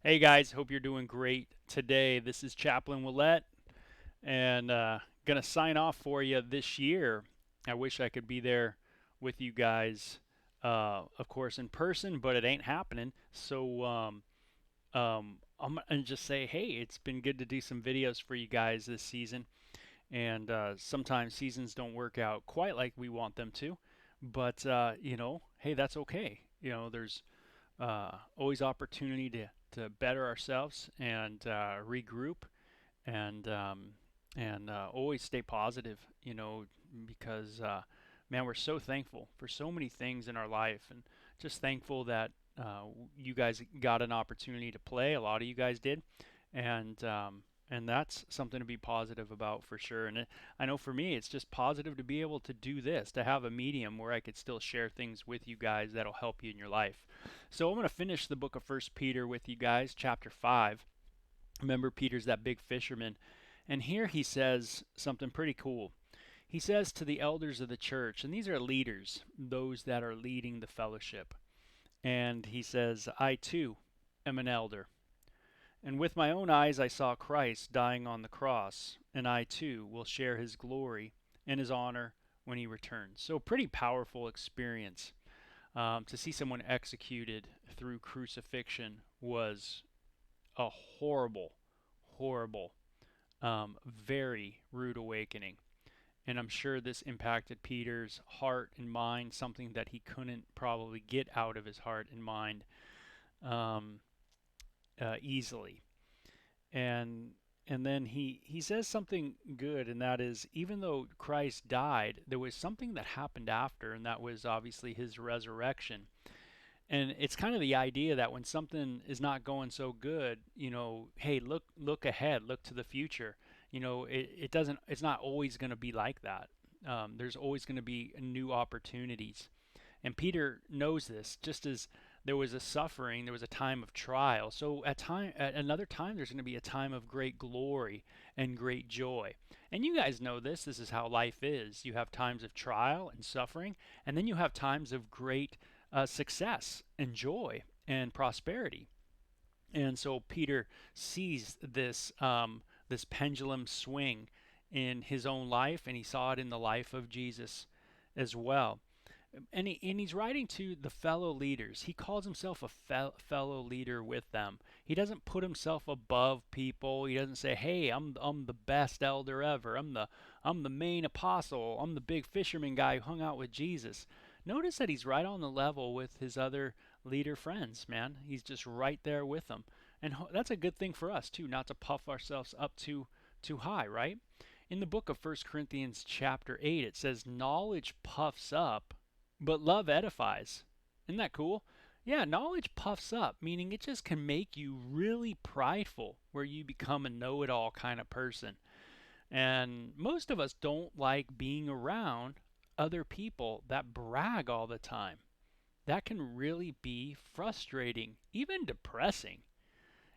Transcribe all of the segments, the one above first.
Hey guys, hope you're doing great today. This is Chaplain Willette, and gonna sign off for you this year. I wish I could be there with you guys, of course, in person, but it ain't happening. So I'm gonna just say, hey, it's been good to do some videos for you guys this season. And sometimes seasons don't work out quite like we want them to, but hey, that's okay. There's always opportunity to better ourselves and regroup and always stay positive, because man, we're so thankful for so many things in our life, and just thankful that you guys got an opportunity to play. A lot of you guys did, and that's something to be positive about for sure. I know for me, it's just positive to be able to do this, to have a medium where I could still share things with you guys that'll help you in your life. So I'm going to finish the book of First Peter with you guys, chapter 5. Remember, Peter's that big fisherman. And here he says something pretty cool. He says to the elders of the church, and these are leaders, those that are leading the fellowship. And he says, I too am an elder. And with my own eyes I saw Christ dying on the cross, and I too will share his glory and his honor when he returns. So, pretty powerful experience. To see someone executed through crucifixion was a horrible, horrible, very rude awakening. And I'm sure this impacted Peter's heart and mind, something that he couldn't probably get out of his heart and mind um, easily. And and then he says something good, and that is, even though Christ died, there was something that happened after, and that was obviously his resurrection. And it's kind of the idea that when something is not going so good, hey, look ahead, look to the future. It doesn't, it's not always going to be like that. There's always going to be new opportunities. And Peter knows this. Just as there was a suffering, there was a time of trial. So at another time, there's going to be a time of great glory and great joy. And you guys know this. This is how life is. You have times of trial and suffering, and then you have times of great success and joy and prosperity. And so Peter sees this pendulum swing in his own life, and he saw it in the life of Jesus as well. And he's writing to the fellow leaders. He calls himself a fellow leader with them. He doesn't put himself above people. He doesn't say, "Hey, I'm the best elder ever. I'm the main apostle. I'm the big fisherman guy who hung out with Jesus." Notice that he's right on the level with his other leader friends, man. He's just right there with them. And that's a good thing for us too, not to puff ourselves up too high, right? In the book of First Corinthians chapter 8, it says knowledge puffs up, but love edifies. Isn't that cool? Yeah, knowledge puffs up, meaning it just can make you really prideful, where you become a know it all kind of person. And most of us don't like being around other people that brag all the time. That can really be frustrating, even depressing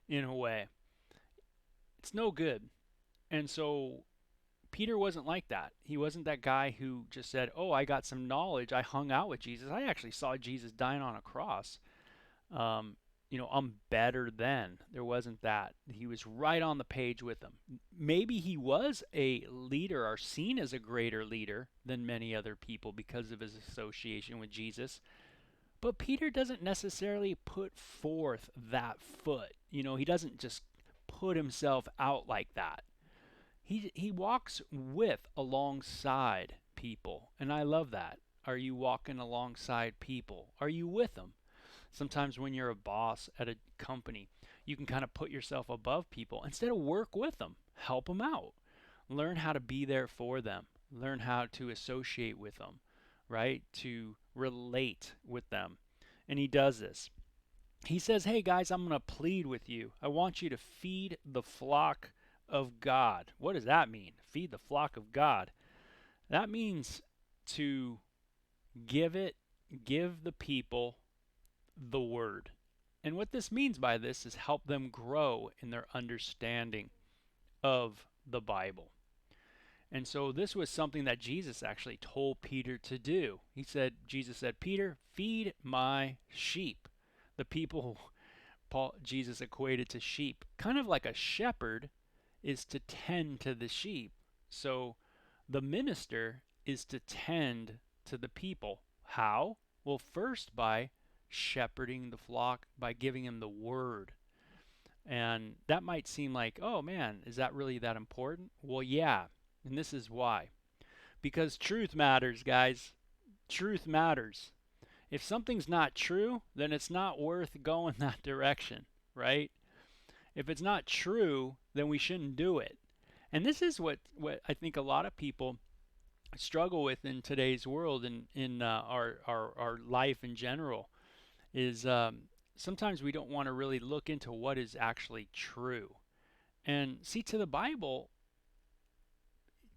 in a way. It's no good. And so Peter wasn't like that. He wasn't that guy who just said, "Oh, I got some knowledge. I hung out with Jesus. I actually saw Jesus dying on a cross. Um, I'm better than." There wasn't that. He was right on the page with them. Maybe he was a leader or seen as a greater leader than many other people because of his association with Jesus. But Peter doesn't necessarily put forth that foot. He doesn't just put himself out like that. He walks with alongside people, and I love that. Are you walking alongside people? Are you with them? Sometimes when you're a boss at a company, you can kind of put yourself above people instead of work with them, help them out, learn how to be there for them, learn how to associate with them, right? To relate with them. And he does this. He says, "Hey guys, I'm going to plead with you. I want you to feed the flock of God." What does that mean? Feed the flock of God. That means to give it, give the people the word. And what this means by this is help them grow in their understanding of the Bible. And so this was something that Jesus actually told Peter to do. Jesus said, "Peter, feed my sheep." The people Jesus equated to sheep, kind of like a shepherd is to tend to the sheep. So the minister is to tend to the people. How? Well, first by shepherding the flock, by giving them the word. And that might seem like, oh man, is that really that important? Well, yeah. And this is why. Because truth matters, guys. Truth matters. If something's not true, then it's not worth going that direction, right? If it's not true, then we shouldn't do it. And this is what I think a lot of people struggle with in today's world and in our life in general is sometimes we don't want to really look into what is actually true. And see, to the Bible,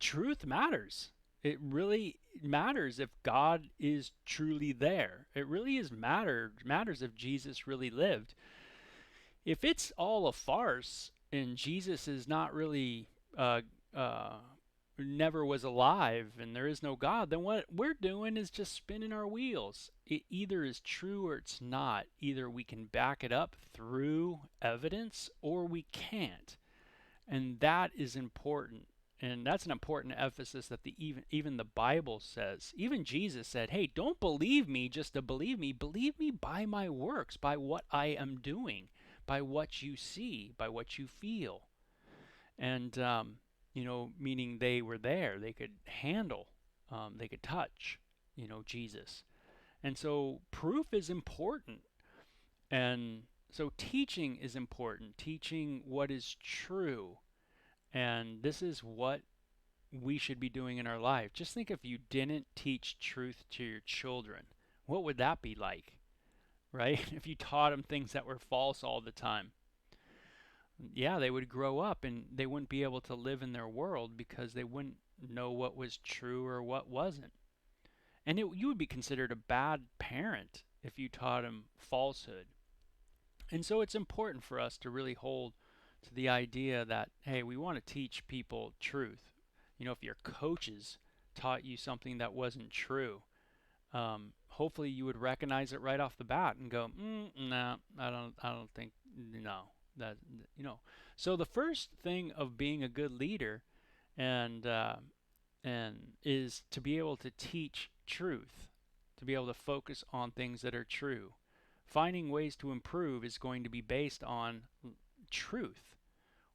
truth matters. It really matters if God is truly there. It really is matters if Jesus really lived. If it's all a farce and Jesus is not really uh, never was alive and there is no God, then what we're doing is just spinning our wheels. It either is true or it's not. Either we can back it up through evidence or we can't. And that is important. And that's an important emphasis that even the Bible says. Even Jesus said, hey, don't believe me just to believe me. Believe me by my works, by what I am doing, by what you see, by what you feel. And, meaning they were there. They could handle, they could touch, Jesus. And so proof is important. And so teaching is important, teaching what is true. And this is what we should be doing in our life. Just think if you didn't teach truth to your children, what would that be like, right? If you taught them things that were false all the time. Yeah, they would grow up and they wouldn't be able to live in their world because they wouldn't know what was true or what wasn't. And you would be considered a bad parent if you taught them falsehood. And so it's important for us to really hold to the idea that, hey, we want to teach people truth. If your coaches taught you something that wasn't true, hopefully you would recognize it right off the bat and go, no, I don't think, no, that, So the first thing of being a good leader and is to be able to teach truth, to be able to focus on things that are true. Finding ways to improve is going to be based on truth.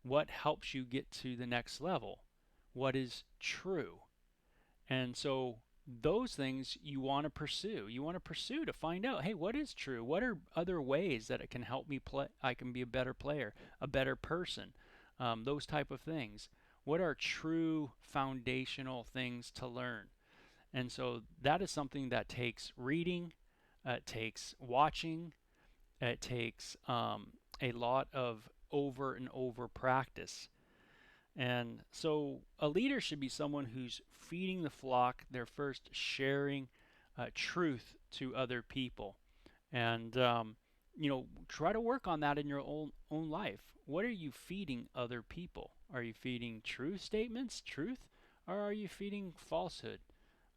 What helps you get to the next level? What is true? And so those things you want to pursue. You want to pursue to find out, hey, what is true? What are other ways that it can help me play? I can be a better player, a better person, those type of things. What are true foundational things to learn? And so that is something that takes reading, it takes watching, it takes a lot of over and over practice. And so a leader should be someone who's feeding the flock. They're first sharing truth to other people. And, try to work on that in your own life. What are you feeding other people? Are you feeding true statements, truth, or are you feeding falsehood?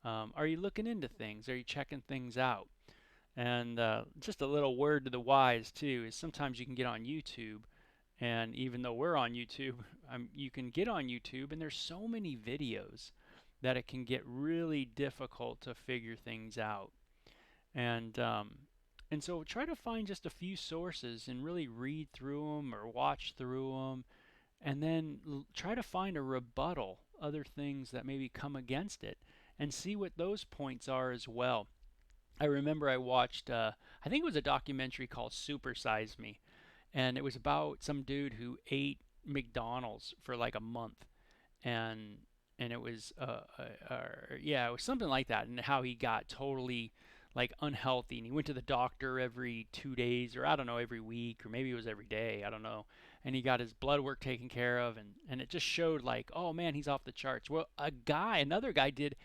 Are you looking into things? Are you checking things out? And just a little word to the wise, too, is sometimes you can get on YouTube. And even though we're on YouTube, you can get on YouTube and there's so many videos that it can get really difficult to figure things out. And so try to find just a few sources and really read through them or watch through them, and then try to find a rebuttal, other things that maybe come against it, and see what those points are as well. I remember I watched, I think it was a documentary called Super Size Me. And it was about some dude who ate McDonald's for like a month, and it was it was something like that, and how he got totally like unhealthy, and he went to the doctor every 2 days, or I don't know, every week, or maybe it was every day, I don't know, and he got his blood work taken care of, and it just showed like, oh man, he's off the charts. Well, another guy did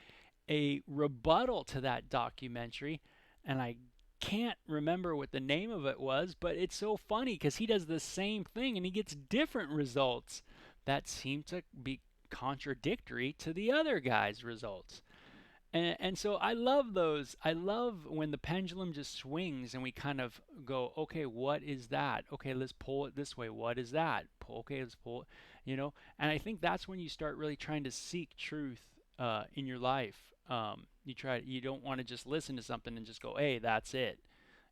a rebuttal to that documentary, and I can't remember what the name of it was, but it's so funny because he does the same thing and he gets different results that seem to be contradictory to the other guy's results. And so I love those. I love when the pendulum just swings and we kind of go, okay, what is that? Okay, let's pull it this way. What is that? Okay, let's pull it, you know? And I think that's when you start really trying to seek truth in your life. You don't want to just listen to something and just go, hey, that's it,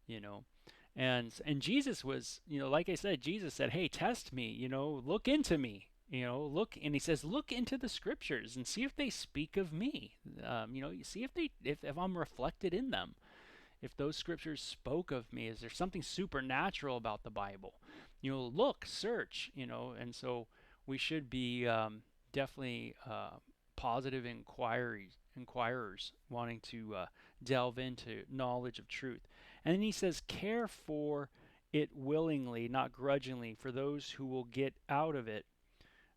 you know? And Jesus was, like I said, Jesus said, "Hey, test me, look into me, look." And he says, "Look into the scriptures and see if they speak of me. You see if I'm reflected in them. If those scriptures spoke of me, is there something supernatural about the Bible? Look, search, And so we should be definitely positive inquirers, wanting to delve into knowledge of truth. And then he says, care for it willingly, not grudgingly, for those who will get out of it,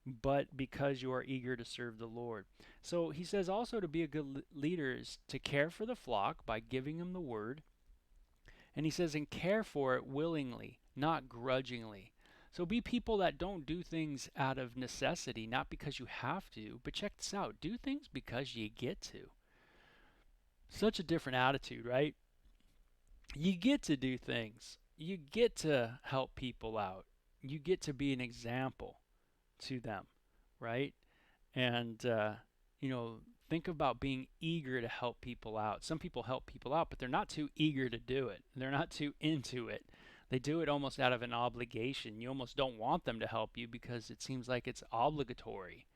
but because you are eager to serve the Lord. So he says also to be a good leader is to care for the flock by giving them the word. And he says, and care for it willingly, not grudgingly. So be people that don't do things out of necessity, not because you have to, but check this out, do things because you get to. Such a different attitude, right? You get to do things. You get to help people out. You get to be an example to them, right? And you know, think about being eager to help people out. Some people help people out, but they're not too eager to do it. They're not too into it. They do it almost out of an obligation. You almost don't want them to help you because it seems like it's obligatory.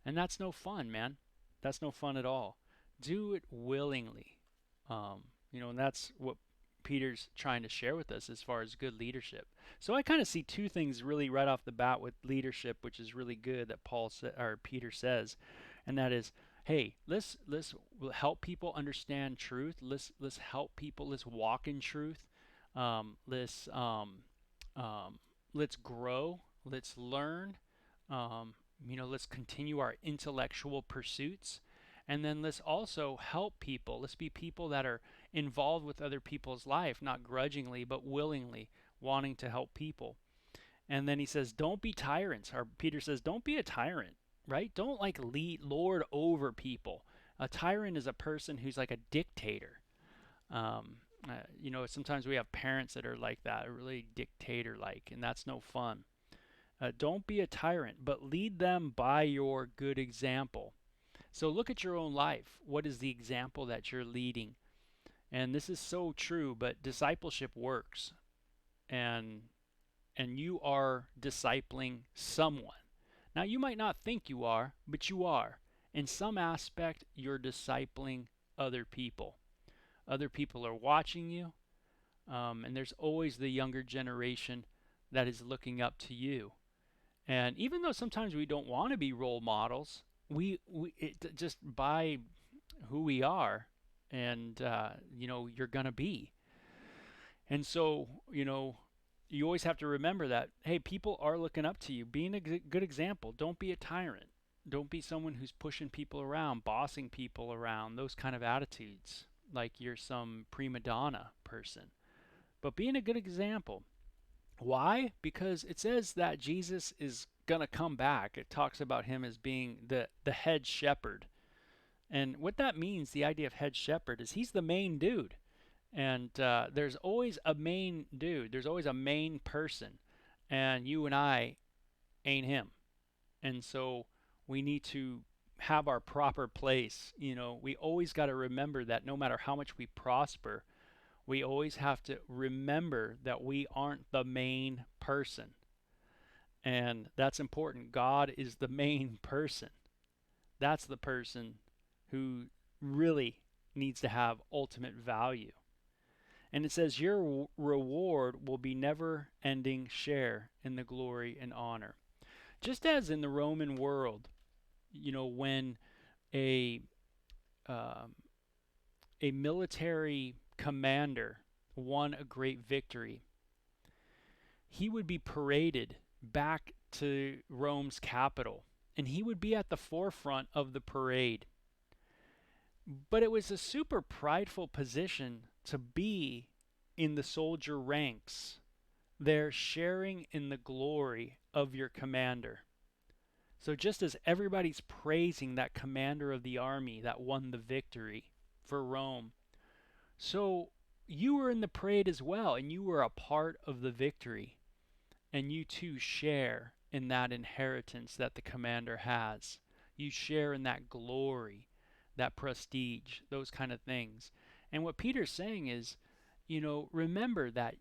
And that's no fun, man. That's no fun at all. Do it willingly. And that's what Peter's trying to share with us as far as good leadership. So I kind of see two things really right off the bat with leadership, which is really good that Peter says, and that is, hey, let's help people understand truth. Let's help people. Let's walk in truth. Let's let's grow. Let's learn. Let's continue our intellectual pursuits. And then let's also help people. Let's be people that are involved with other people's life, not grudgingly, but willingly wanting to help people. And then he says, don't be tyrants. Or Peter says, don't be a tyrant, right? Don't like lord over people. A tyrant is a person who's like a dictator. Sometimes we have parents that are like that, really dictator like, and that's no fun. Don't be a tyrant, but lead them by your good example. So look at your own life. What is the example that you're leading? And this is so true, but discipleship works. And you are discipling someone. Now you might not think you are, but you are. In some aspect, you're discipling other people. Other people are watching you, and there's always the younger generation that is looking up to you. And even though sometimes we don't want to be role models, just by who we are, and you're gonna be. And so you always have to remember that, hey, people are looking up to you. Being a good example. Don't be a tyrant. Don't be someone who's pushing people around, bossing people around, those kind of attitudes, like you're some prima donna person. But being a good example. Why? Because it says that Jesus is going to come back. It talks about him as being the head shepherd. And what that means, the idea of head shepherd, is he's the main dude. And there's always a main dude. There's always a main person. And you and I ain't him. And so we need to have our proper place. We always got to remember that no matter how much we prosper, we always have to remember that we aren't the main person. And that's important. God is the main person. That's the person who really needs to have ultimate value. And it says, your reward will be never ending share in the glory and honor. Just as in the Roman world, when a a military commander won a great victory, he would be paraded back to Rome's capital, and he would be at the forefront of the parade. But it was a super prideful position to be in the soldier ranks, there sharing in the glory of your commander. So just as everybody's praising that commander of the army that won the victory for Rome, so you were in the parade as well, and you were a part of the victory, and you too share in that inheritance that the commander has. You share in that glory, that prestige, those kind of things. And what Peter's saying is, remember that,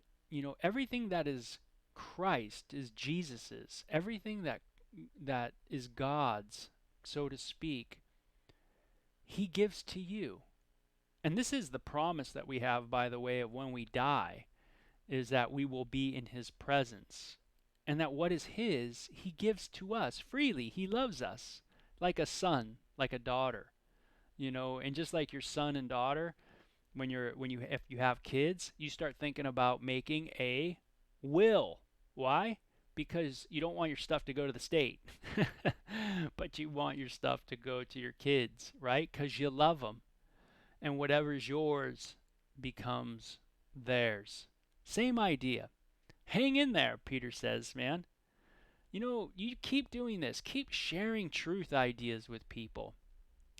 everything that is Christ is Jesus's. Everything that is God's, so to speak, he gives to you. And this is the promise that we have, by the way, of when we die, is that we will be in his presence. And that what is his, he gives to us freely. He loves us like a son, like a daughter. And just like your son and daughter, if you have kids, you start thinking about making a will. Why? Because you don't want your stuff to go to the state, but you want your stuff to go to your kids, right? Because you love them, and whatever's yours becomes theirs. Same idea. Hang in there, Peter says, man. You keep doing this. Keep sharing truth ideas with people.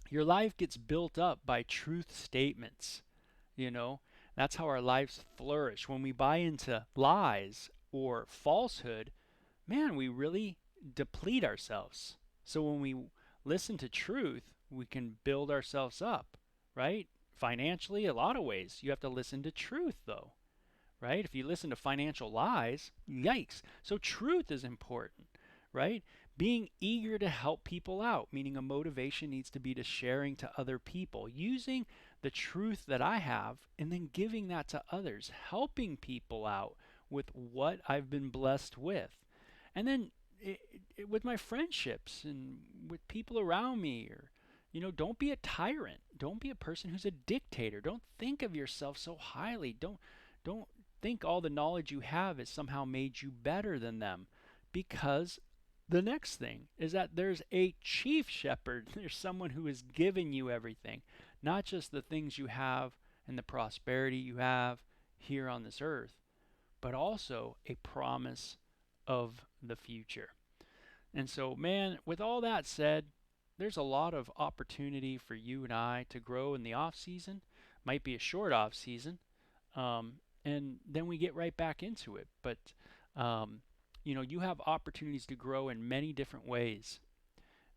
Your life gets built up by truth statements. You know, that's how our lives flourish. When we buy into lies or falsehood, man, we really deplete ourselves. So when we listen to truth, we can build ourselves up, right? Financially, a lot of ways. You have to listen to truth, though, right? If you listen to financial lies, yikes. So truth is important, right? Being eager to help people out, meaning a motivation needs to be to sharing to other people, using the truth that I have and then giving that to others, helping people out with what I've been blessed with. And then with my friendships and with people around me, or don't be a tyrant. Don't be a person who's a dictator. Don't think of yourself so highly. Don't think all the knowledge you have has somehow made you better than them, because the next thing is that there's a chief shepherd. There's someone who has given you everything, not just the things you have and the prosperity you have here on this earth, but also a promise of the future. And so, man, with all that said, there's a lot of opportunity for you and I to grow in the off season. Might be a short off season, and then we get right back into it. But you have opportunities to grow in many different ways,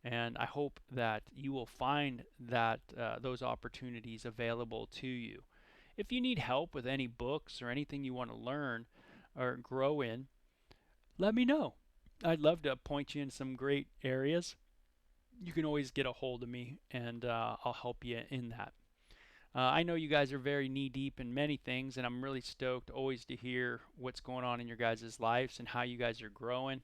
and I hope that you will find that those opportunities available to you. If you need help with any books or anything you want to learn or grow in, let me know. I'd love to point you in some great areas. You can always get a hold of me, and I'll help you in that. I know you guys are very knee deep in many things, and I'm really stoked always to hear what's going on in your guys' lives and how you guys are growing.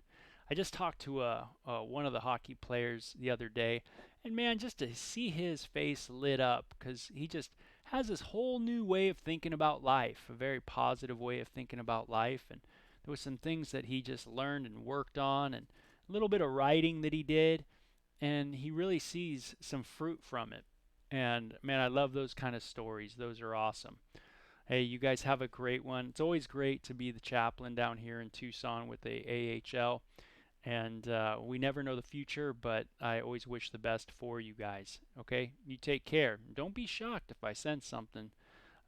I just talked to one of the hockey players the other day, and man, just to see his face lit up, because he just has this whole new way of thinking about life, a very positive way of thinking about life. And there was some things that he just learned and worked on, and a little bit of writing that he did, and he really sees some fruit from it. And man, I love those kind of stories. Those are awesome. Hey, you guys have a great one. It's always great to be the chaplain down here in Tucson with the AHL. And we never know the future, but I always wish the best for you guys. Okay? You take care. Don't be shocked if I send something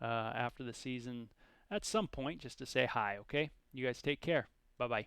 after the season at some point just to say hi, okay? You guys take care. Bye-bye.